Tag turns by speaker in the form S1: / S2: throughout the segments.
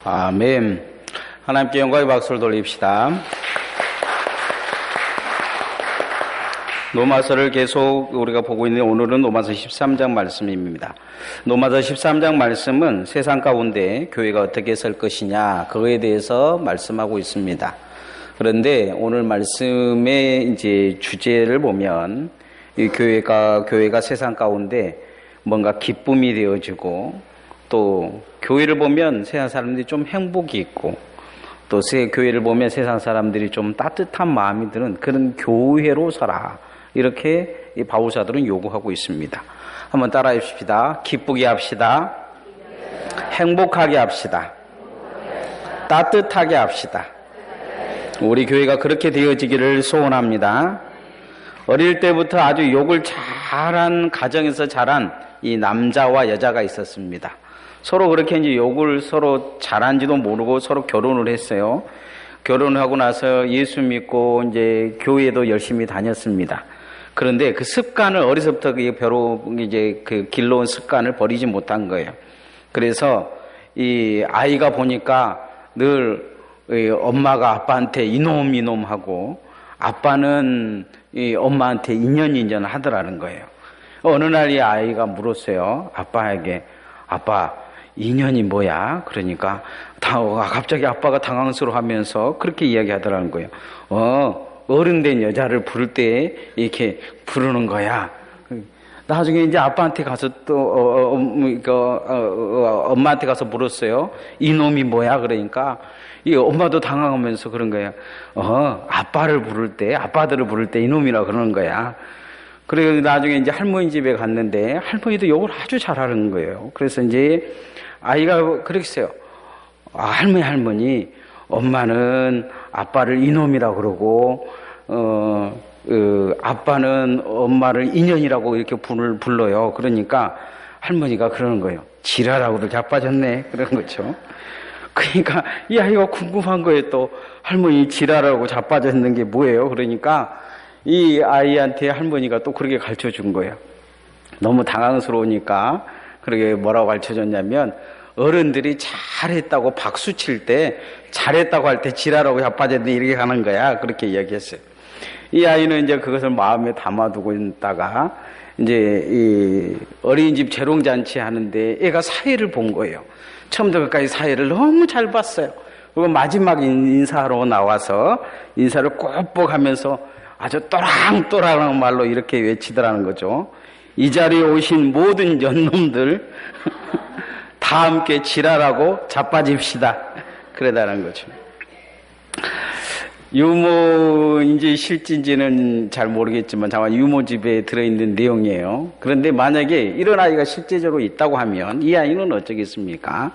S1: 아멘. 하나님께 영광의 박수를 돌립시다. 로마서를 계속 우리가 보고 있는데 오늘은 로마서 13장 말씀입니다. 로마서 13장 말씀은 세상 가운데 교회가 어떻게 설 것이냐 그거에 대해서 말씀하고 있습니다. 그런데 오늘 말씀의 이제 주제를 보면 이 교회가 세상 가운데 뭔가 기쁨이 되어지고 또 교회를 보면 세상 사람들이 좀 행복이 있고 또 교회를 보면 세상 사람들이 좀 따뜻한 마음이 드는 그런 교회로 서라. 이렇게 이 바울사들은 요구하고 있습니다. 한번 따라해 봅시다. 기쁘게 합시다. 행복하게 합시다. 따뜻하게 합시다. 우리 교회가 그렇게 되어지기를 소원합니다. 어릴 때부터 아주 욕을 잘한 가정에서 자란 이 남자와 여자가 있었습니다. 서로 그렇게 이제 욕을 서로 잘한지도 모르고 서로 결혼을 했어요. 결혼을 하고 나서 예수 믿고 이제 교회도 열심히 다녔습니다. 그런데 그 습관을 어려서부터 그 길러온 습관을 버리지 못한 거예요. 그래서 이 아이가 보니까 늘 엄마가 아빠한테 이놈 하고 아빠는 이 엄마한테 인연 하더라는 거예요. 어느 날 이 아이가 물었어요. 아빠에게, 아빠 인연이 뭐야? 그러니까 갑자기 아빠가 당황스러워하면서 그렇게 이야기하더라는 거예요. 어른된 여자를 부를 때 이렇게 부르는 거야. 나중에 이제 아빠한테 가서 또 엄마한테 가서 물었어요. 이놈이 뭐야? 그러니까 이 엄마도 당황하면서 그런 거야. 아빠들을 부를 때 이놈이라 그러는 거야. 그래서 나중에 이제 할머니 집에 갔는데 할머니도 욕을 아주 잘하는 거예요. 그래서 이제 아이가 그랬어요. 할머니, 엄마는 아빠를 이놈이라고 그러고, 아빠는 엄마를 인연이라고 이렇게 불러요. 그러니까 할머니가 그러는 거예요. 지랄하고도 자빠졌네. 그런 거죠. 그러니까 이 아이가 궁금한 거예요. 또 할머니 지랄하고 자빠졌는 게 뭐예요? 그러니까 이 아이한테 할머니가 또 그렇게 가르쳐 준 거예요. 너무 당황스러우니까 그렇게 뭐라고 가르쳐 줬냐면 어른들이 잘했다고 박수 칠 때 잘했다고 할 때 지랄하고 자빠졌네 이렇게 가는 거야. 그렇게 이야기했어요. 이 아이는 이제 그것을 마음에 담아두고 있다가 이제 이 어린이집 재롱잔치 하는데 애가 사회를 본 거예요. 처음부터 끝까지 사회를 너무 잘 봤어요. 그리고 마지막 인사하러 나와서 인사를 꼭꼭 하면서 아주 또랑또랑한 말로 이렇게 외치더라는 거죠. 이 자리에 오신 모든 연놈들 다 함께 지랄하고 자빠집시다. 그러다는 거죠. 유모인지 실진지는 잘 모르겠지만 다만 유모집에 들어있는 내용이에요. 그런데 만약에 이런 아이가 실제적으로 있다고 하면 이 아이는 어쩌겠습니까?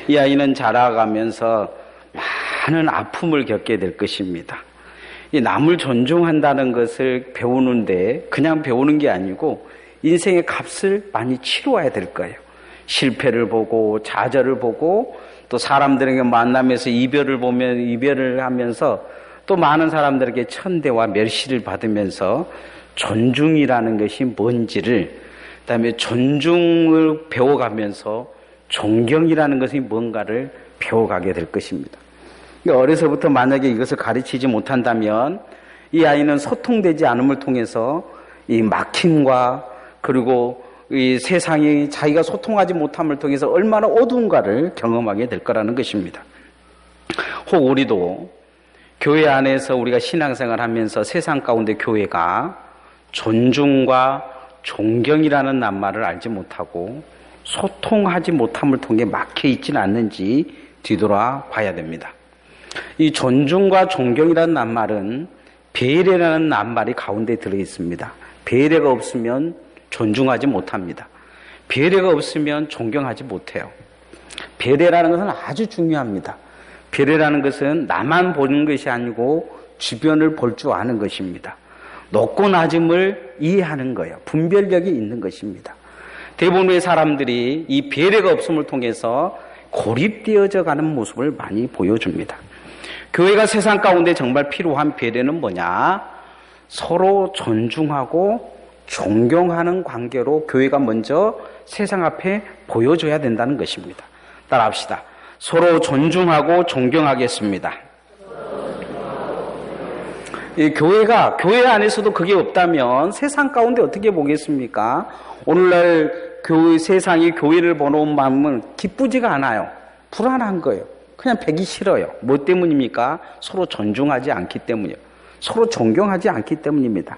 S1: 이 아이는 자라가면서 많은 아픔을 겪게 될 것입니다. 이 남을 존중한다는 것을 배우는데 그냥 배우는 게 아니고 인생의 값을 많이 치러와야 될 거예요. 실패를 보고 좌절을 보고 또 사람들에게 만나면서 이별을 하면서 또 많은 사람들에게 천대와 멸시를 받으면서 존중이라는 것이 뭔지를 그다음에 존중을 배워가면서 존경이라는 것이 뭔가를 배워가게 될 것입니다. 어려서부터 만약에 이것을 가르치지 못한다면 이 아이는 소통되지 않음을 통해서 이 막힘과 그리고 이 세상이 자기가 소통하지 못함을 통해서 얼마나 어두운가를 경험하게 될 거라는 것입니다. 혹 우리도 교회 안에서 우리가 신앙생활 하면서 세상 가운데 교회가 존중과 존경이라는 낱말을 알지 못하고 소통하지 못함을 통해 막혀 있지는 않는지 뒤돌아 봐야 됩니다. 이 존중과 존경이라는 낱말은 배려라는 낱말이 가운데 들어 있습니다. 배려가 없으면 존중하지 못합니다. 배려가 없으면 존경하지 못해요. 배려라는 것은 아주 중요합니다. 배려라는 것은 나만 보는 것이 아니고 주변을 볼 줄 아는 것입니다. 높고 낮음을 이해하는 거예요. 분별력이 있는 것입니다. 대부분의 사람들이 이 배려가 없음을 통해서 고립되어져 가는 모습을 많이 보여줍니다. 교회가 세상 가운데 정말 필요한 배려는 뭐냐? 서로 존중하고 존경하는 관계로 교회가 먼저 세상 앞에 보여줘야 된다는 것입니다. 따라합시다. 서로 존중하고 존경하겠습니다. 이 교회 안에서도 그게 없다면 세상 가운데 어떻게 보겠습니까? 오늘날 세상이 교회를 보는 마음은 기쁘지가 않아요. 불안한 거예요. 그냥 배기 싫어요. 뭐 때문입니까? 서로 존중하지 않기 때문이에요. 서로 존경하지 않기 때문입니다.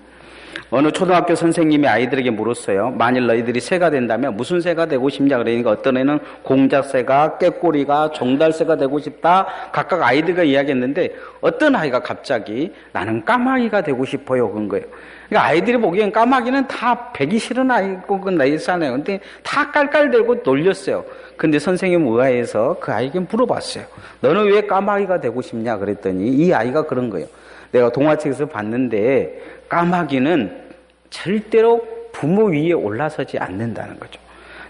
S1: 어느 초등학교 선생님이 아이들에게 물었어요. 만일 너희들이 새가 된다면 무슨 새가 되고 싶냐? 그러니까 어떤 애는 공작새가, 꾀꼬리가, 종달새가 되고 싶다. 각각 아이들과 이야기했는데 어떤 아이가 갑자기 나는 까마귀가 되고 싶어요. 그런 거예요. 그러니까 아이들이 보기엔 까마귀는 다 배기 싫은 아이고 그건 나이스하네요. 근데 다 깔깔대고 놀렸어요. 근데 선생님 의아해서 그 아이에게 물어봤어요. 너는 왜 까마귀가 되고 싶냐? 그랬더니 이 아이가 그런 거예요. 내가 동화책에서 봤는데 까마귀는 절대로 부모 위에 올라서지 않는다는 거죠.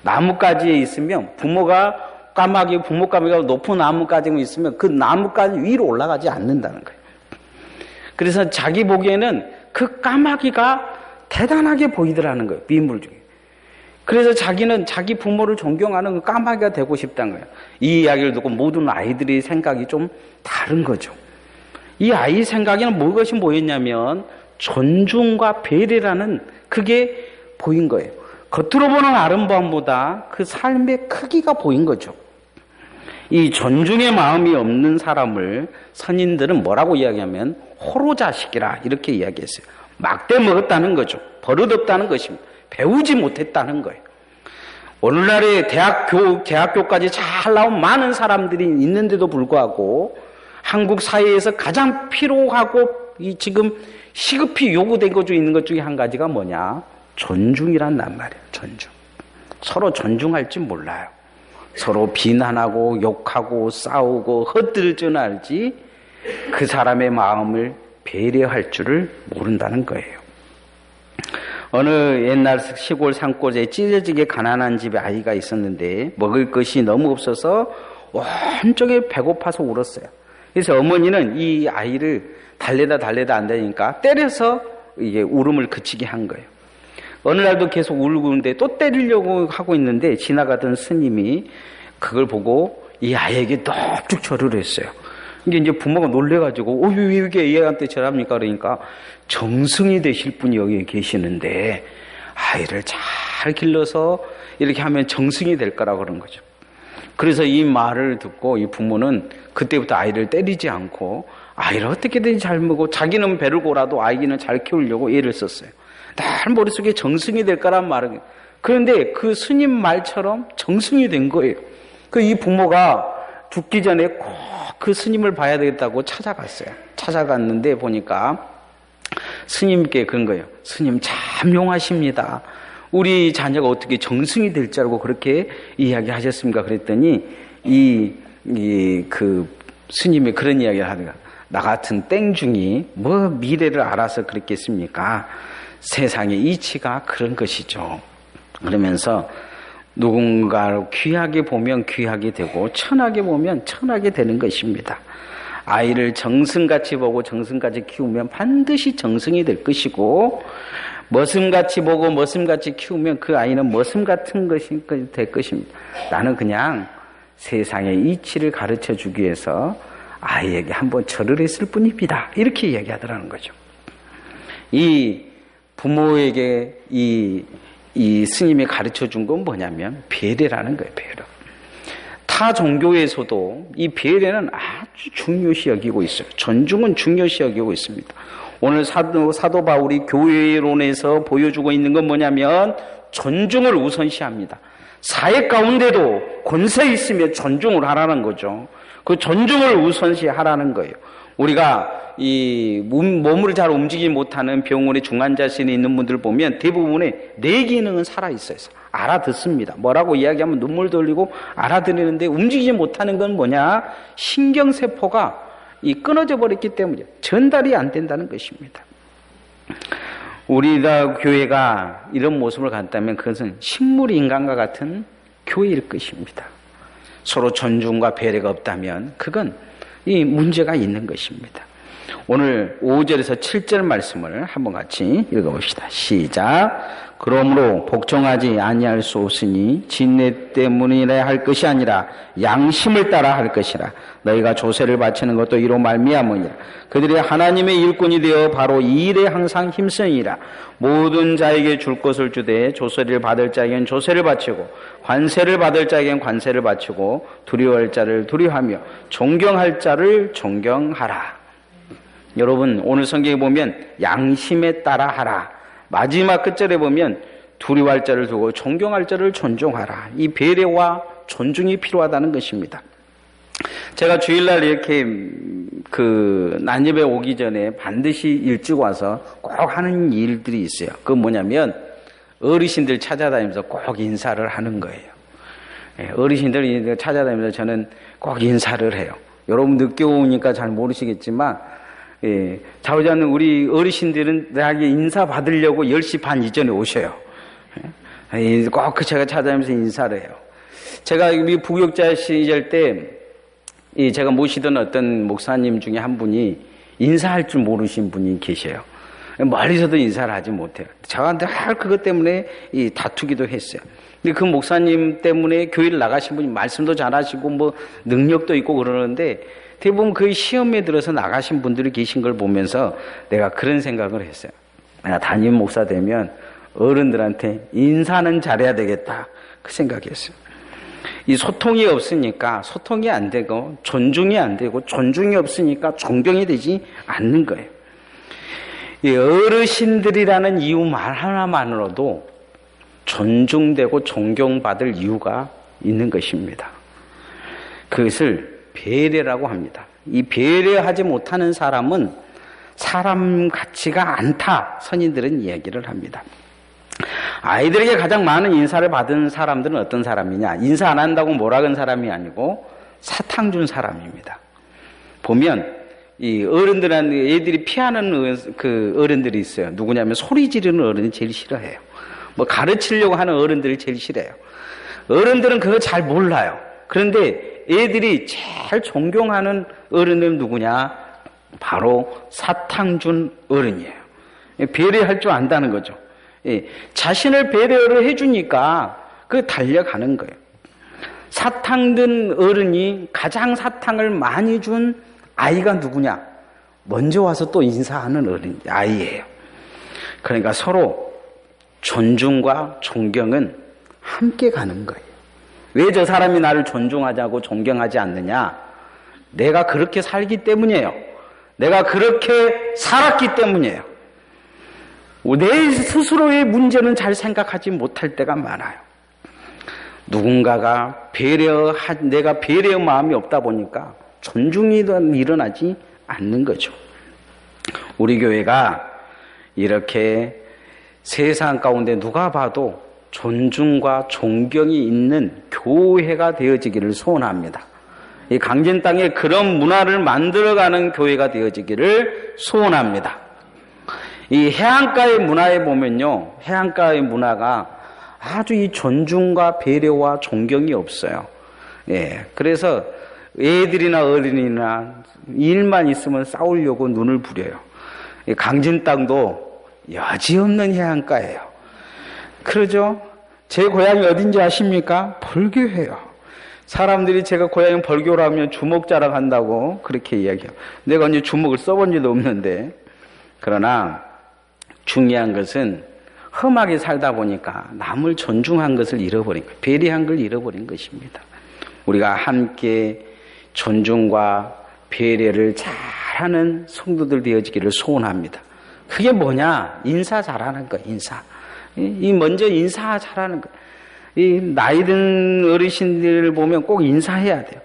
S1: 나뭇가지에 있으면 부모 까마귀가 높은 나뭇가지에 있으면 그 나뭇가지 위로 올라가지 않는다는 거예요. 그래서 자기 보기에는 그 까마귀가 대단하게 보이더라는 거예요. 미물 중에. 그래서 자기는 자기 부모를 존경하는 그 까마귀가 되고 싶다는 거예요. 이 이야기를 듣고 모든 아이들의 생각이 좀 다른 거죠. 이 아이 생각에는 무엇이 보였냐면 존중과 배려라는 그게 보인 거예요. 겉으로 보는 아름다움보다 그 삶의 크기가 보인 거죠. 이 존중의 마음이 없는 사람을 선인들은 뭐라고 이야기하면 호로자식이라 이렇게 이야기했어요. 막대 먹었다는 거죠. 버릇없다는 것입니다. 배우지 못했다는 거예요. 오늘날에 대학교까지 잘 나온 많은 사람들이 있는데도 불구하고 한국 사회에서 가장 필요하고 지금 시급히 요구된 것 중에 있는 것 중에 한 가지가 뭐냐? 존중이란 말이에요. 존중. 서로 존중할 줄 몰라요. 서로 비난하고 욕하고 싸우고 헛들을 알지 그 사람의 마음을 배려할 줄을 모른다는 거예요. 어느 옛날 시골 산골에 찢어지게 가난한 집에 아이가 있었는데 먹을 것이 너무 없어서 온종일 배고파서 울었어요. 그래서 어머니는 이 아이를 달래다 안 되니까 때려서 이게 울음을 그치게 한 거예요. 어느 날도 계속 울고 있는데 또 때리려고 하고 있는데 지나가던 스님이 그걸 보고 이 아이에게 넙죽 절을 했어요. 이제 부모가 놀래가지고 왜 이게 얘한테 절합니까? 그러니까 정승이 되실 분이 여기 계시는데 아이를 잘 길러서 이렇게 하면 정승이 될 거라고 그런 거죠. 그래서 이 말을 듣고 이 부모는 그때부터 아이를 때리지 않고 아이를 어떻게든 잘 먹고 자기는 배를 고라도 아이는 잘 키우려고 애를 썼어요. 늘 머릿속에 정승이 될 거란 말은. 그런데 그 스님 말처럼 정승이 된 거예요. 이 부모가 죽기 전에 꼭 그 스님을 봐야 되겠다고 찾아갔어요. 찾아갔는데 보니까 스님께 그런 거예요. 스님 참 용하십니다. 우리 자녀가 어떻게 정승이 될 줄 알고 그렇게 이야기하셨습니까? 그랬더니 그 스님이 그런 이야기를 하더라고요. 나 같은 땡중이 뭐 미래를 알아서 그랬겠습니까? 세상의 이치가 그런 것이죠. 그러면서 누군가를 귀하게 보면 귀하게 되고 천하게 보면 천하게 되는 것입니다. 아이를 정승같이 보고 정승같이 키우면 반드시 정승이 될 것이고 머슴같이 보고 머슴같이 키우면 그 아이는 머슴 같은 것이 될 것입니다. 나는 그냥 세상의 이치를 가르쳐 주기 위해서 아이에게 한번 절을 했을 뿐입니다. 이렇게 이야기하더라는 거죠. 이 부모에게 이 스님이 가르쳐 준 건 뭐냐면 배려라는 거예요. 배려. 타 종교에서도 이 배려는 아주 중요시 여기고 있어요. 존중은 중요시 여기고 있습니다. 오늘 사도 바울이 교회론에서 보여주고 있는 건 뭐냐면 존중을 우선시합니다. 사회 가운데도 권세 있으면 존중을 하라는 거죠. 그 존중을 우선시하라는 거예요. 우리가 이 몸을 잘 움직이지 못하는 병원에 중환자실에 있는 분들 보면 대부분의 뇌 기능은 살아있어요. 알아듣습니다. 뭐라고 이야기하면 눈물도 흘리고 알아들리는데 움직이지 못하는 건 뭐냐? 신경세포가 끊어져 버렸기 때문에 전달이 안 된다는 것입니다. 우리가 교회가 이런 모습을 갖다면 그것은 식물인간과 같은 교회일 것입니다. 서로 존중과 배려가 없다면 그건 이 문제가 있는 것입니다. 오늘 5절에서 7절 말씀을 한번 같이 읽어봅시다. 시작. 그러므로 복종하지 아니할 수 없으니 진례 때문이라 할 것이 아니라 양심을 따라 할 것이라. 너희가 조세를 바치는 것도 이로 말미암으니라. 그들이 하나님의 일꾼이 되어 바로 이 일에 항상 힘쓰니라. 모든 자에게 줄 것을 주되 조세를 받을 자에겐 조세를 바치고 관세를 받을 자에겐 관세를 바치고 두려워할 자를 두려워하며 존경할 자를 존경하라. 여러분, 오늘 성경에 보면 양심에 따라 하라. 마지막 끝절에 보면 두려워할 자를 두고 존경할 자를 존중하라. 이 배려와 존중이 필요하다는 것입니다. 제가 주일날 이렇게 난예배 오기 전에 반드시 일찍 와서 꼭 하는 일들이 있어요. 그건 뭐냐면 어르신들 찾아다니면서 꼭 인사를 하는 거예요. 어르신들 찾아다니면서 저는 꼭 인사를 해요. 여러분 늦게 오니까 잘 모르시겠지만 자우자는 우리 어르신들은 나에게 인사 받으려고 10시 반 이전에 오셔요. 꼭 제가 찾아다니면서 인사를 해요. 제가 부교육자 시절 때 제가 모시던 어떤 목사님 중에 한 분이 인사할 줄 모르신 분이 계셔요. 멀리서도 인사를 하지 못해요. 저한테 그것 때문에 다투기도 했어요. 근데 그 목사님 때문에 교회를 나가신 분이 말씀도 잘하시고 뭐 능력도 있고 그러는데 대부분 그 시험에 들어서 나가신 분들이 계신 걸 보면서 내가 그런 생각을 했어요. 내가 담임 목사 되면 어른들한테 인사는 잘해야 되겠다. 그 생각이었어요. 이 소통이 없으니까 소통이 안 되고 존중이 안 되고 존중이 없으니까 존경이 되지 않는 거예요. 이 어르신들이라는 이유 말 하나만으로도 존중되고 존경받을 이유가 있는 것입니다. 그것을 배려라고 합니다. 이 배려하지 못하는 사람은 사람 같지가 않다. 선인들은 이야기를 합니다. 아이들에게 가장 많은 인사를 받은 사람들은 어떤 사람이냐? 인사 안 한다고 몰아간 사람이 아니고 사탕 준 사람입니다. 보면 이 어른들한테 애들이 피하는 그 어른들이 있어요. 누구냐면 소리 지르는 어른이 제일 싫어해요. 뭐 가르치려고 하는 어른들이 제일 싫어해요. 어른들은 그거 잘 몰라요. 그런데 애들이 제일 존경하는 어른은 누구냐? 바로 사탕 준 어른이에요. 배려할 줄 안다는 거죠. 자신을 배려를 해주니까 그 달려가는 거예요. 사탕 든 어른이 가장 사탕을 많이 준 아이가 누구냐? 먼저 와서 또 인사하는 어른, 아이예요. 그러니까 서로 존중과 존경은 함께 가는 거예요. 왜 저 사람이 나를 존중하자고 존경하지 않느냐? 내가 그렇게 살기 때문이에요. 내가 그렇게 살았기 때문이에요. 내 스스로의 문제는 잘 생각하지 못할 때가 많아요. 누군가가 내가 배려 마음이 없다 보니까 존중이 일어나지 않는 거죠. 우리 교회가 이렇게 세상 가운데 누가 봐도 존중과 존경이 있는 교회가 되어지기를 소원합니다. 이 강진 땅에 그런 문화를 만들어가는 교회가 되어지기를 소원합니다. 이 해안가의 문화에 보면요, 해안가의 문화가 아주 이 존중과 배려와 존경이 없어요. 그래서 애들이나 어린이나 일만 있으면 싸우려고 눈을 부려요. 강진 땅도 여지없는 해안가예요. 그러죠? 제 고향이 어딘지 아십니까? 벌교예요. 사람들이 제가 고향이 벌교라면 주먹 자랑한다고 그렇게 이야기해요. 내가 언제 주먹을 써본 적도 없는데. 그러나 중요한 것은 험하게 살다 보니까 남을 존중한 것을 잃어버린 거예요. 배려한 걸 잃어버린 것입니다. 우리가 함께 존중과 배려를 잘하는 성도들 되어지기를 소원합니다. 그게 뭐냐? 인사 잘하는 거, 인사. 먼저 인사 잘하는 거. 이 나이 든 어르신들 보면 꼭 인사해야 돼요.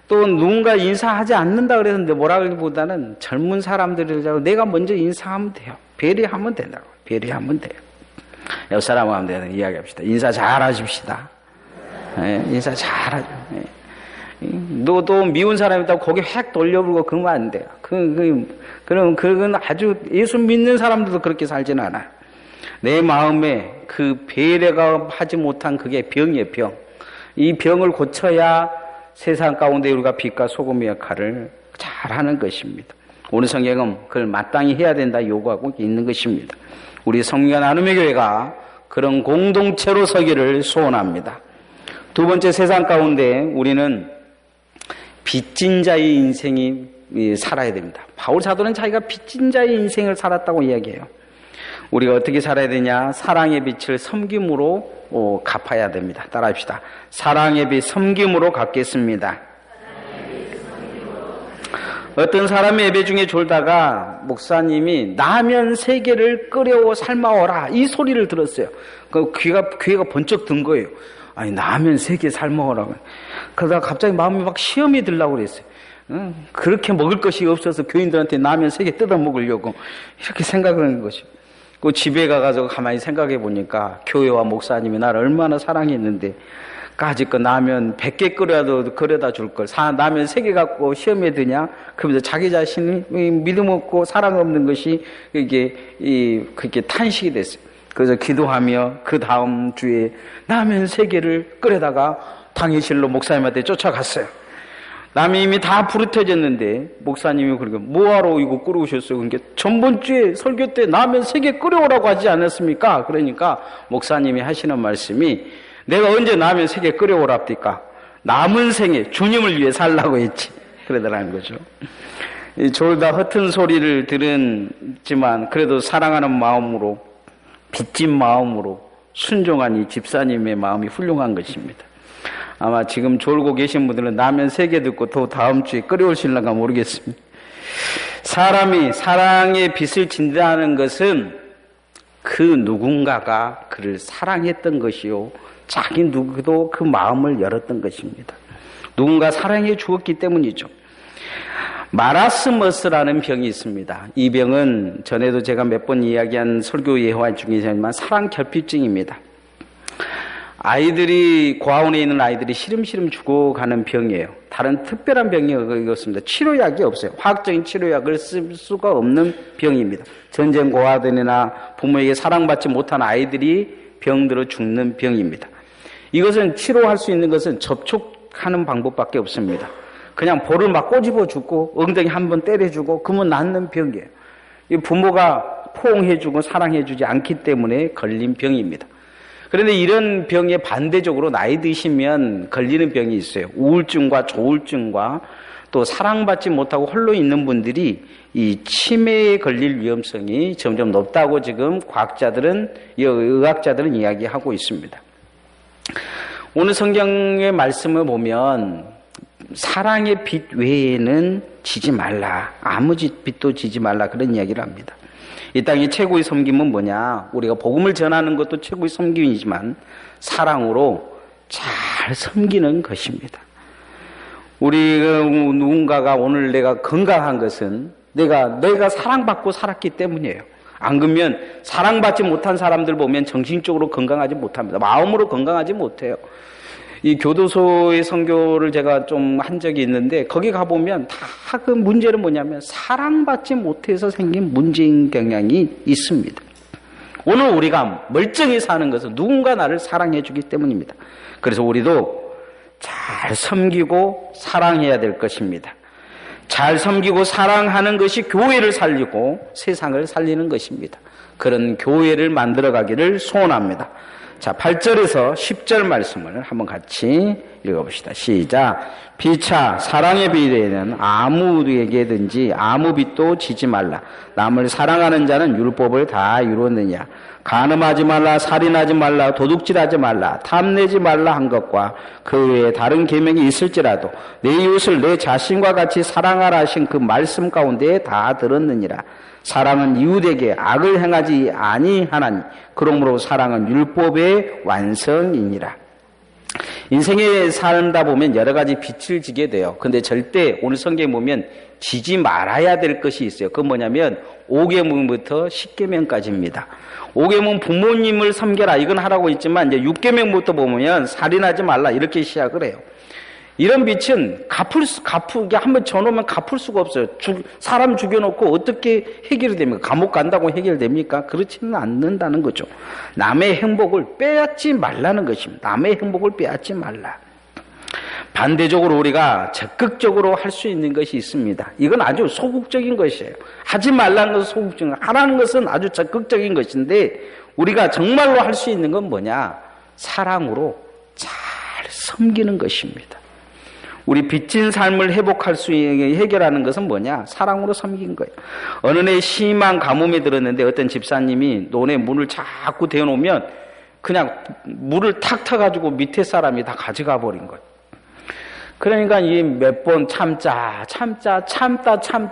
S1: 또 누군가 인사하지 않는다 그랬는데 뭐라 그러기보다는 젊은 사람들을 내가 먼저 인사하면 돼요. 배려하면 된다고. 배려하면 돼요. 옆 사람하고 이야기합시다. 인사 잘하십시다. 인사 잘하죠. 너도 미운 사람 있다고 고개 획 돌려보고 그러면 안 돼요. 그럼 그건 아주 예수 믿는 사람들도 그렇게 살지는 않아요. 내 마음에 그 배려가 하지 못한 그게 병이에요, 병. 이 병을 고쳐야 세상 가운데 우리가 빛과 소금의 역할을 잘하는 것입니다. 오늘 성경은 그걸 마땅히 해야 된다 요구하고 있는 것입니다. 우리 성경 나눔의 교회가 그런 공동체로 서기를 소원합니다. 두 번째, 세상 가운데 우리는 빚진 자의 인생이 살아야 됩니다. 바울 사도는 자기가 빚진 자의 인생을 살았다고 이야기해요. 우리가 어떻게 살아야 되냐? 사랑의 빛을 섬김으로 갚아야 됩니다. 따라합시다. 사랑의 빛 섬김으로 갚겠습니다. 어떤 사람이 예배 중에 졸다가 목사님이 라면 3개를 끓여 삶아오라 이 소리를 들었어요. 그 귀가 번쩍 든 거예요. 아니 라면 3개 삶아오라고. 그러다가 갑자기 마음이 막 시험이 들려고 그랬어요. 그렇게 먹을 것이 없어서 교인들한테 라면 3개 뜯어 먹으려고 이렇게 생각을 하는 것이죠. 그 집에 가가지고 가만히 생각해 보니까 교회와 목사님이 나를 얼마나 사랑했는데 까짓거 라면 100개 끓여도 끓여다 줄 걸. 라면 3개 갖고 시험에 드냐? 그러면서 자기 자신이 믿음 없고 사랑 없는 것이 그게 탄식이 됐어요. 그래서 기도하며 그 다음 주에 라면 3개를 끓여다가 당회실로 목사님한테 쫓아갔어요. 라면이 이미 다 부르터졌는데 목사님이 그러니까 뭐하러 이거 끓여오셨어요? 그러니까 전번주에 설교 때 라면 3개 끓여오라고 하지 않았습니까? 그러니까 목사님이 하시는 말씀이 내가 언제 라면 3개 끓여오랍니까? 남은 생에 주님을 위해 살라고 했지. 그러더라는 거죠. 졸다 허튼 소리를 들었지만 그래도 사랑하는 마음으로 빚진 마음으로 순종한 이 집사님의 마음이 훌륭한 것입니다. 아마 지금 졸고 계신 분들은 라면 3개 듣고 또 다음 주에 끓여오실런가 모르겠습니다. 사람이 사랑의 빛을 진다는 것은 그 누군가가 그를 사랑했던 것이요. 자기 누구도 그 마음을 열었던 것입니다. 누군가 사랑해 주었기 때문이죠. 마라스머스라는 병이 있습니다. 이 병은 전에도 제가 몇 번 이야기한 설교 예화 중에 있지만 사랑 결핍증입니다. 아이들이 고아원에 있는 아이들이 시름시름 죽어가는 병이에요. 다른 특별한 병이 없습니다. 치료약이 없어요. 화학적인 치료약을 쓸 수가 없는 병입니다. 전쟁 고아들이나 부모에게 사랑받지 못한 아이들이 병들어 죽는 병입니다. 이것은 치료할 수 있는 것은 접촉하는 방법밖에 없습니다. 그냥 볼을 막 꼬집어 주고 엉덩이 한번 때려주고 그러면 낫는 병이에요. 이 부모가 포옹해주고 사랑해주지 않기 때문에 걸린 병입니다. 그런데 이런 병에 반대적으로 나이 드시면 걸리는 병이 있어요. 우울증과 조울증과 또 사랑받지 못하고 홀로 있는 분들이 이 치매에 걸릴 위험성이 점점 높다고 지금 과학자들은, 의학자들은 이야기하고 있습니다. 오늘 성경의 말씀을 보면 사랑의 빛 외에는 지지 말라. 아무 빛도 지지 말라. 그런 이야기를 합니다. 이 땅의 최고의 섬김은 뭐냐? 우리가 복음을 전하는 것도 최고의 섬김이지만 사랑으로 잘 섬기는 것입니다. 우리 누군가가 오늘 내가 건강한 것은 내가 사랑받고 살았기 때문이에요. 안 그러면 사랑받지 못한 사람들 보면 정신적으로 건강하지 못합니다. 마음으로 건강하지 못해요. 이 교도소의 선교를 제가 좀 한 적이 있는데 거기 가보면 다 그 문제는 뭐냐면 사랑받지 못해서 생긴 문제인 경향이 있습니다. 오늘 우리가 멀쩡히 사는 것은 누군가 나를 사랑해 주기 때문입니다. 그래서 우리도 잘 섬기고 사랑해야 될 것입니다. 잘 섬기고 사랑하는 것이 교회를 살리고 세상을 살리는 것입니다. 그런 교회를 만들어가기를 소원합니다. 자, 8절에서 10절 말씀을 한번 같이 읽어봅시다. 시작. 피차 사랑의 빛에는 아무에게든지 아무 빛도 지지 말라. 남을 사랑하는 자는 율법을 다 이루었느냐. 간음하지 말라, 살인하지 말라, 도둑질하지 말라, 탐내지 말라 한 것과 그 외에 다른 계명이 있을지라도 내 이웃을 내 자신과 같이 사랑하라 하신 그 말씀 가운데 다 들었느니라. 사랑은 이웃에게 악을 행하지 아니하나니 그러므로 사랑은 율법의 완성이니라. 인생에 살다 보면 여러 가지 빛을 지게 돼요. 근데 절대 오늘 성경에 보면 지지 말아야 될 것이 있어요. 그건 뭐냐면 5계명부터 10계명까지입니다. 5계명 부모님을 섬겨라 이건 하라고 있지만 이제 6계명부터 보면 살인하지 말라 이렇게 시작을 해요. 이런 빛은 갚게 한번 져놓으면 갚을 수가 없어요. 사람 죽여놓고 어떻게 해결이 됩니까? 감옥 간다고 해결됩니까? 그렇지는 않는다는 거죠. 남의 행복을 빼앗지 말라는 것입니다. 남의 행복을 빼앗지 말라. 반대적으로 우리가 적극적으로 할 수 있는 것이 있습니다. 이건 아주 소극적인 것이에요. 하지 말라는 것은 소극적인 것, 하라는 것은 아주 적극적인 것인데 우리가 정말로 할 수 있는 건 뭐냐? 사랑으로 잘 섬기는 것입니다. 우리 빚진 삶을 회복할 수 있게 해결하는 것은 뭐냐? 사랑으로 섬긴 거예요. 어느 날 심한 가뭄이 들었는데 어떤 집사님이 논에 물을 자꾸 대놓으면 그냥 물을 탁 타가지고 밑에 사람이 다 가져가 버린 거예요. 그러니까 이 몇 번 참다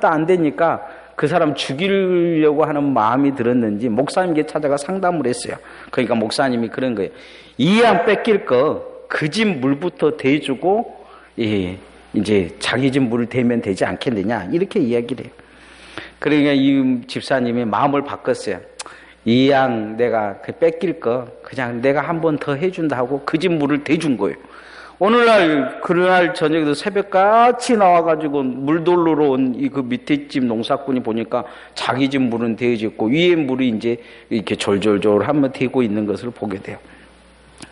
S1: 안 되니까 그 사람 죽이려고 하는 마음이 들었는지 목사님께 찾아가 상담을 했어요. 그러니까 목사님이 그런 거예요. 이 양 뺏길 거 그 집 물부터 대주고 이제 자기 집 물을 대면 되지 않겠느냐 이렇게 이야기를 해요. 그러니까 이 집사님이 마음을 바꿨어요. 이 양 내가 뺏길 거 그냥 내가 한 번 더 해준다 하고 그 집 물을 대준 거예요. 오늘날 그날 저녁에도 새벽같이 나와가지고 물 돌러 온 그 밑에 집 농사꾼이 보니까 자기 집 물은 데워졌고 위에 물이 이제 이렇게 졸졸졸 한번 대고 있는 것을 보게 돼요.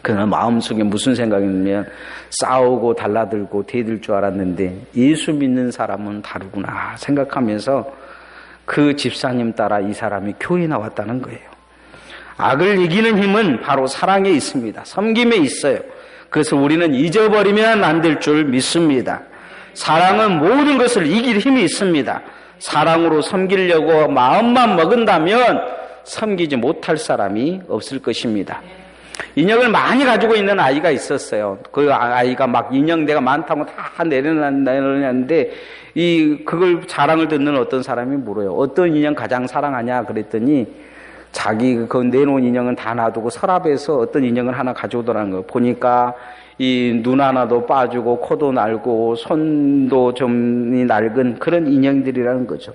S1: 그러나 마음속에 무슨 생각이냐면 싸우고 달라들고 대들 줄 알았는데 예수 믿는 사람은 다르구나 생각하면서 그 집사님 따라 이 사람이 교회에 나왔다는 거예요. 악을 이기는 힘은 바로 사랑에 있습니다. 섬김에 있어요. 그래서 우리는 잊어버리면 안 될 줄 믿습니다. 사랑은 모든 것을 이길 힘이 있습니다. 사랑으로 섬기려고 마음만 먹은다면 섬기지 못할 사람이 없을 것입니다. 인형을 많이 가지고 있는 아이가 있었어요. 그 아이가 막 인형대가 많다고 다 내려놨는데 그걸 자랑을 듣는 어떤 사람이 물어요. 어떤 인형 가장 사랑하냐 그랬더니 자기 그 내놓은 인형은 다 놔두고 서랍에서 어떤 인형을 하나 가져오더라는 거예요. 보니까 이 눈 하나도 빠지고 코도 날고 손도 좀 낡은 그런 인형들이라는 거죠.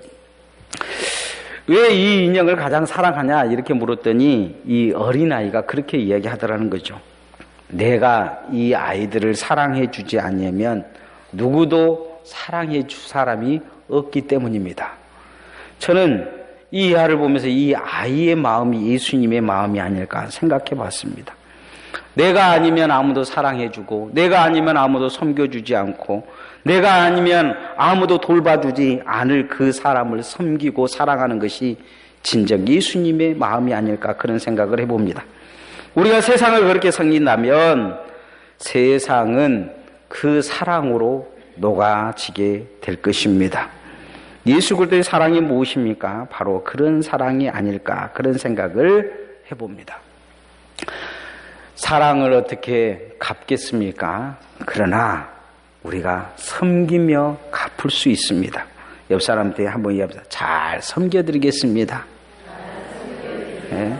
S1: 왜 이 인형을 가장 사랑하냐 이렇게 물었더니 이 어린아이가 그렇게 이야기하더라는 거죠. 내가 이 아이들을 사랑해 주지 않으면 누구도 사랑해 줄 사람이 없기 때문입니다. 저는 이 아이를 보면서 이 아이의 마음이 예수님의 마음이 아닐까 생각해 봤습니다. 내가 아니면 아무도 사랑해 주고 내가 아니면 아무도 섬겨주지 않고 내가 아니면 아무도 돌봐주지 않을 그 사람을 섬기고 사랑하는 것이 진정 예수님의 마음이 아닐까 그런 생각을 해봅니다. 우리가 세상을 그렇게 섬긴다면 세상은 그 사랑으로 녹아지게 될 것입니다. 예수 그리스도의 사랑이 무엇입니까? 바로 그런 사랑이 아닐까 그런 생각을 해봅니다. 사랑을 어떻게 갚겠습니까? 그러나 우리가 섬기며 갚을 수 있습니다. 옆 사람한테 한번 이야기합니다. 잘 섬겨드리겠습니다. 네?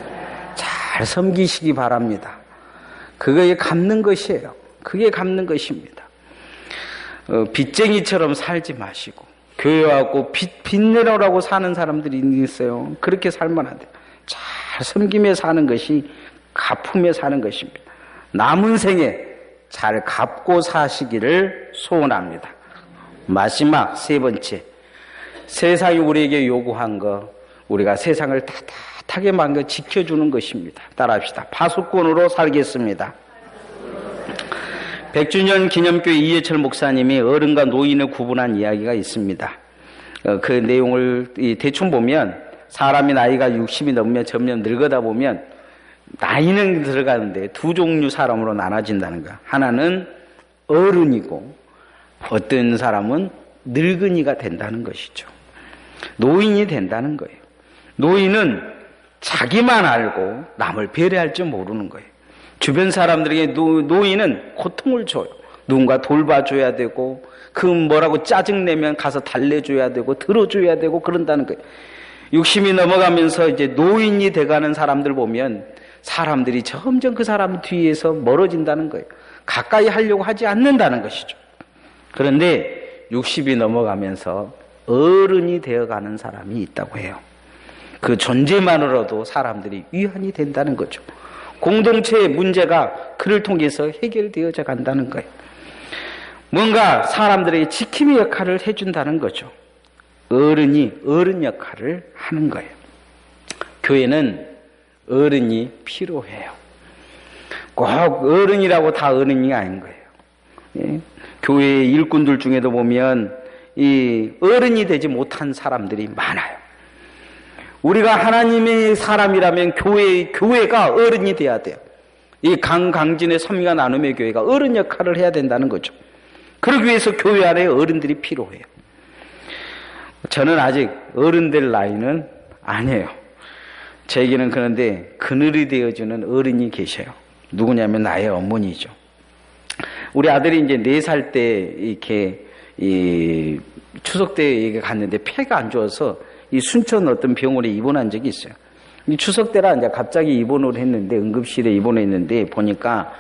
S1: 잘 섬기시기 바랍니다. 그거에 갚는 것이에요. 그게 갚는 것입니다. 빚쟁이처럼 살지 마시고 교회하고 빚 내려라고 사는 사람들이 있어요. 그렇게 살면 안 돼요. 잘 섬기며 사는 것이 갚으며 사는 것입니다. 남은 생에 잘 갚고 사시기를 소원합니다. 마지막 세 번째, 세상이 우리에게 요구한 거 우리가 세상을 따뜻하게 만들어 지켜주는 것입니다. 따라합시다. 파수꾼으로 살겠습니다. 100주년 기념교회 이해철 목사님이 어른과 노인을 구분한 이야기가 있습니다. 그 내용을 대충 보면 사람이 나이가 60이 넘으면 점점 늙어다 보면 나이는 들어가는데 두 종류 사람으로 나눠진다는 거야. 하나는 어른이고 어떤 사람은 늙은이가 된다는 것이죠. 노인이 된다는 거예요. 노인은 자기만 알고 남을 배려할 줄 모르는 거예요. 주변 사람들에게 노인은 고통을 줘요. 누군가 돌봐줘야 되고 그 뭐라고 짜증내면 가서 달래줘야 되고 들어줘야 되고 그런다는 거예요. 60이 넘어가면서 이제 노인이 돼가는 사람들 보면 사람들이 점점 그 사람 뒤에서 멀어진다는 거예요. 가까이 하려고 하지 않는다는 것이죠. 그런데 60이 넘어가면서 어른이 되어가는 사람이 있다고 해요. 그 존재만으로도 사람들이 위안이 된다는 거죠. 공동체의 문제가 그를 통해서 해결되어져 간다는 거예요. 뭔가 사람들에게 지킴이 역할을 해준다는 거죠. 어른이 어른 역할을 하는 거예요. 교회는 어른이 필요해요. 꼭 어른이라고 다 어른이 아닌 거예요. 예? 교회 일꾼들 중에도 보면 이 어른이 되지 못한 사람들이 많아요. 우리가 하나님의 사람이라면 교회가 어른이 돼야 돼요. 이 강진의 섬기가 나눔의 교회가 어른 역할을 해야 된다는 거죠. 그러기 위해서 교회 안에 어른들이 필요해요. 저는 아직 어른 될 나이는 아니에요. 제게는 그런데 그늘이 되어주는 어른이 계셔요. 누구냐면 나의 어머니죠. 우리 아들이 이제 4살 때 이렇게 이 추석 때 갔는데 폐가 안 좋아서 이 순천 어떤 병원에 입원한 적이 있어요. 이 추석 때라 이제 갑자기 입원을 했는데 응급실에 입원했는데 보니까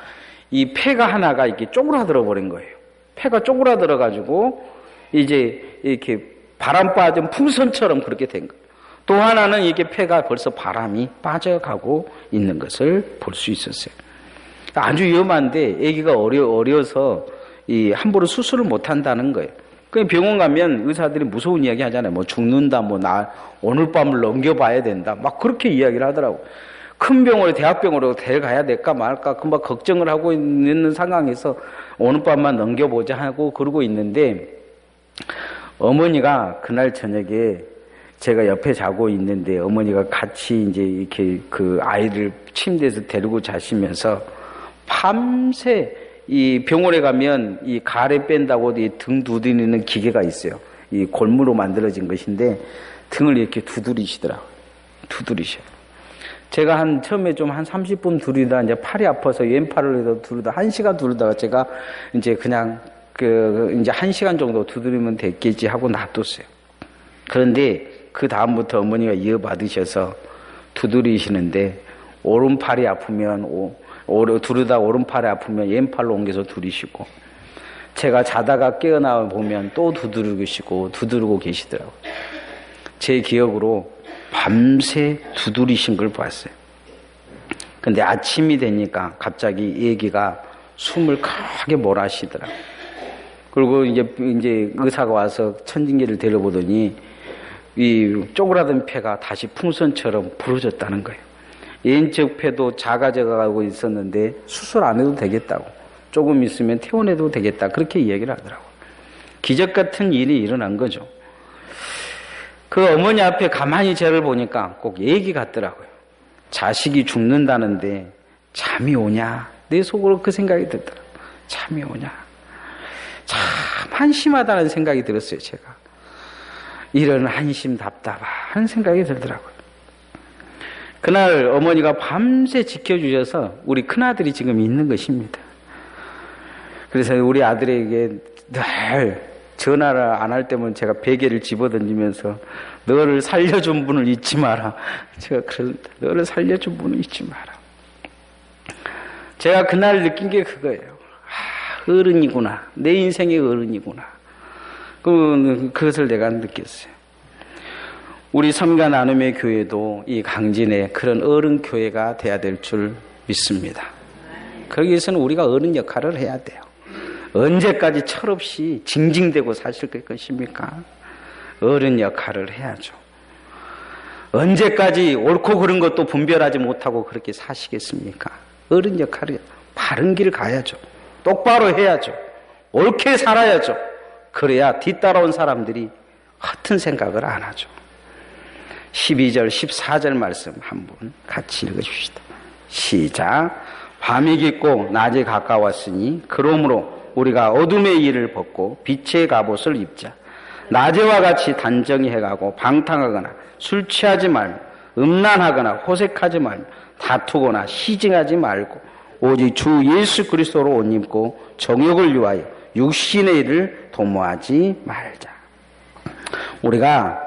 S1: 이 폐가 하나가 이렇게 쪼그라들어 버린 거예요. 폐가 쪼그라들어 가지고 이제 이렇게 바람 빠진 풍선처럼 그렇게 된 거예요. 또 하나는 이게 폐가 벌써 바람이 빠져가고 있는 것을 볼 수 있었어요. 아주 위험한데 아기가 어려서 이 함부로 수술을 못 한다는 거예요. 그 병원 가면 의사들이 무서운 이야기 하잖아요. 뭐 죽는다, 뭐 나 오늘 밤을 넘겨봐야 된다, 막 그렇게 이야기를 하더라고. 큰 병원에 대학병원으로 데려가야 될까 말까 금방 걱정을 하고 있는 상황에서 오늘 밤만 넘겨보자 하고 그러고 있는데 어머니가 그날 저녁에 제가 옆에 자고 있는데 어머니가 같이 이제 이렇게 그 아이를 침대에서 데리고 자시면서 밤새 이 병원에 가면 이 가래 뺀다고 이 등 두드리는 기계가 있어요. 이 골무로 만들어진 것인데 등을 이렇게 두드리시더라고요. 두드리셔요. 제가 처음에 좀 한 30분 두르다 이제 팔이 아파서 왼팔을 해서 두르다 1시간 두르다가 제가 이제 그냥 이제 1시간 정도 두드리면 됐겠지 하고 놔뒀어요. 그런데 그 다음부터 어머니가 이어받으셔서 두드리시는데 오른팔이 아프면 두르다 오른팔이 아프면 왼팔로 옮겨서 두리시고 제가 자다가 깨어나 보면 또 두드리고 계시더라고요. 제 기억으로 밤새 두드리신 걸 봤어요. 근데 아침이 되니까 갑자기 애기가 숨을 크게 몰아쉬더라고요. 그리고 이제 의사가 와서 천진기를 데려보더니 이 쪼그라든 폐가 다시 풍선처럼 부러졌다는 거예요. 왼쪽 폐도 작아져가고 있었는데 수술 안 해도 되겠다고, 조금 있으면 퇴원해도 되겠다, 그렇게 이야기를 하더라고요. 기적 같은 일이 일어난 거죠. 그 어머니 앞에 가만히 저를 보니까 꼭 얘기 같더라고요. 자식이 죽는다는데 잠이 오냐? 내 속으로 그 생각이 들더라고요. 잠이 오냐? 참 한심하다는 생각이 들었어요. 제가 이런 한심 답답한 생각이 들더라고요. 그날 어머니가 밤새 지켜주셔서 우리 큰아들이 지금 있는 것입니다. 그래서 우리 아들에게 늘 전화를 안 할 때면 제가 베개를 집어던지면서 너를 살려준 분을 잊지 마라. 제가 그런다. 너를 살려준 분을 잊지 마라. 제가 그날 느낀 게 그거예요. 어른이구나. 내 인생의 어른이구나. 그것을 내가 느꼈어요. 우리 섬기가 나눔의 교회도 이 강진에 그런 어른 교회가 돼야 될 줄 믿습니다. 거기 위해서는 우리가 어른 역할을 해야 돼요. 언제까지 철없이 징징대고 사실 것입니까? 어른 역할을 해야죠. 언제까지 옳고 그른 것도 분별하지 못하고 그렇게 사시겠습니까? 어른 역할을 바른 길 가야죠. 똑바로 해야죠. 옳게 살아야죠. 그래야 뒤따라온 사람들이 허튼 생각을 안 하죠. 12절, 14절 말씀 한번 같이 읽어줍시다. 시작. 밤이 깊고 낮이 가까웠으니 그러므로 우리가 어둠의 일을 벗고 빛의 갑옷을 입자. 낮에와 같이 단정히 해가고 방탕하거나 술 취하지 말고 음란하거나 호색하지 말고 다투거나 시증하지 말고 오직 주 예수 그리스도로 옷 입고 정욕을 위하여 육신의 일을 도모하지 말자. 우리가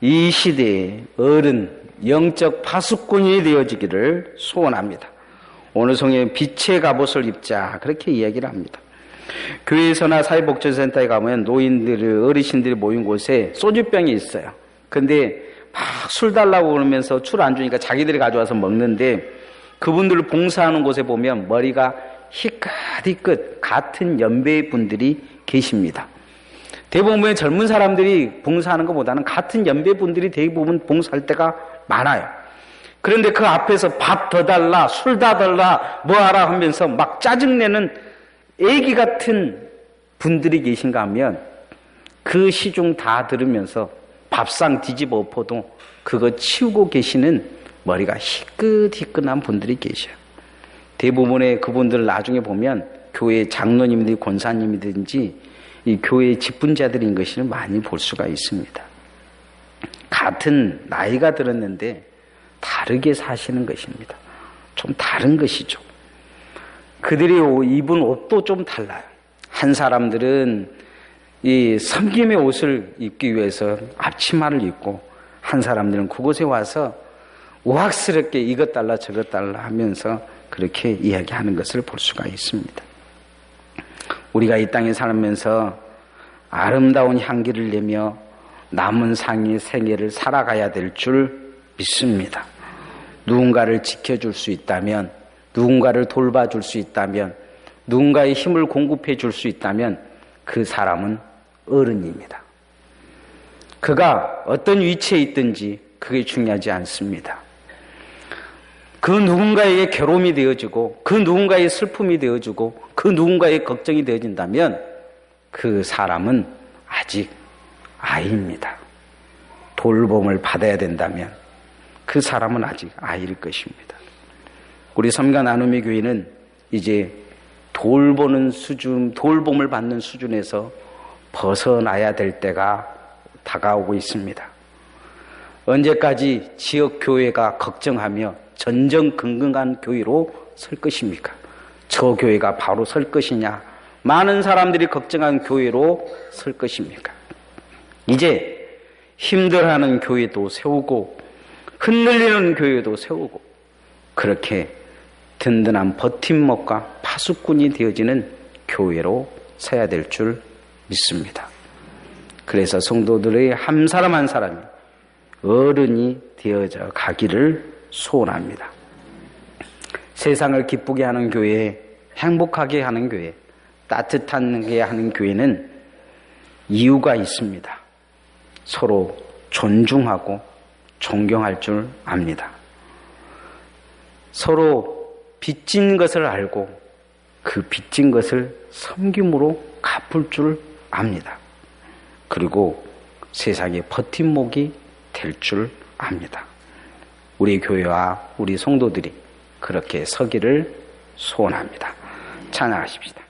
S1: 이 시대의 어른, 영적 파수꾼이 되어지기를 소원합니다. 오늘 성경에 빛의 갑옷을 입자, 그렇게 이야기를 합니다. 교회에서나 사회복지센터에 가면 어르신들이 모인 곳에 소주병이 있어요. 근데 막 술 달라고 그러면서 술 안 주니까 자기들이 가져와서 먹는데 그분들을 봉사하는 곳에 보면 머리가 희끗희끗 같은 연배의 분들이 계십니다. 대부분 젊은 사람들이 봉사하는 것보다는 같은 연배 분들이 대부분 봉사할 때가 많아요. 그런데 그 앞에서 밥 더 달라, 술 더 달라, 뭐 하라 하면서 막 짜증내는 애기 같은 분들이 계신가 하면 그 시중 다 들으면서 밥상 뒤집어 엎어도 그거 치우고 계시는 머리가 희끗희끗한 분들이 계셔요. 대부분의 그분들 나중에 보면 교회 장로님들이 권사님이든지 이 교회의 직분자들인 것을 많이 볼 수가 있습니다. 같은 나이가 들었는데 다르게 사시는 것입니다. 좀 다른 것이죠. 그들이 입은 옷도 좀 달라요. 한 사람들은 이 섬김의 옷을 입기 위해서 앞치마를 입고, 한 사람들은 그곳에 와서 우악스럽게 이것 달라 저것 달라 하면서 그렇게 이야기하는 것을 볼 수가 있습니다. 우리가 이 땅에 살면서 아름다운 향기를 내며 남은 상의 생애를 살아가야 될 줄 믿습니다. 누군가를 지켜줄 수 있다면, 누군가를 돌봐줄 수 있다면, 누군가의 힘을 공급해 줄 수 있다면 그 사람은 어른입니다. 그가 어떤 위치에 있든지 그게 중요하지 않습니다. 그 누군가에게 괴로움이 되어지고, 그 누군가의 슬픔이 되어지고, 그 누군가의 걱정이 되어진다면 그 사람은 아직 아이입니다. 돌봄을 받아야 된다면 그 사람은 아직 아이일 것입니다. 우리 섬과 나눔의 교회는 이제 돌보는 수준, 돌봄을 받는 수준에서 벗어나야 될 때가 다가오고 있습니다. 언제까지 지역교회가 걱정하며 전전긍긍한 교회로 설 것입니까? 저 교회가 바로 설 것이냐? 많은 사람들이 걱정한 교회로 설 것입니까? 이제 힘들어하는 교회도 세우고 흔들리는 교회도 세우고 그렇게 든든한 버팀목과 파수꾼이 되어지는 교회로 서야 될 줄 믿습니다. 그래서 성도들의 한 사람 한 사람이 어른이 되어져 가기를 소원합니다. 세상을 기쁘게 하는 교회, 행복하게 하는 교회, 따뜻하게 하는 교회는 이유가 있습니다. 서로 존중하고 존경할 줄 압니다. 서로 빚진 것을 알고 그 빚진 것을 섬김으로 갚을 줄 압니다. 그리고 세상의 버팀목이 될 줄 압니다. 우리 교회와 우리 성도들이 그렇게 서기를 소원합니다. 찬양하십시다.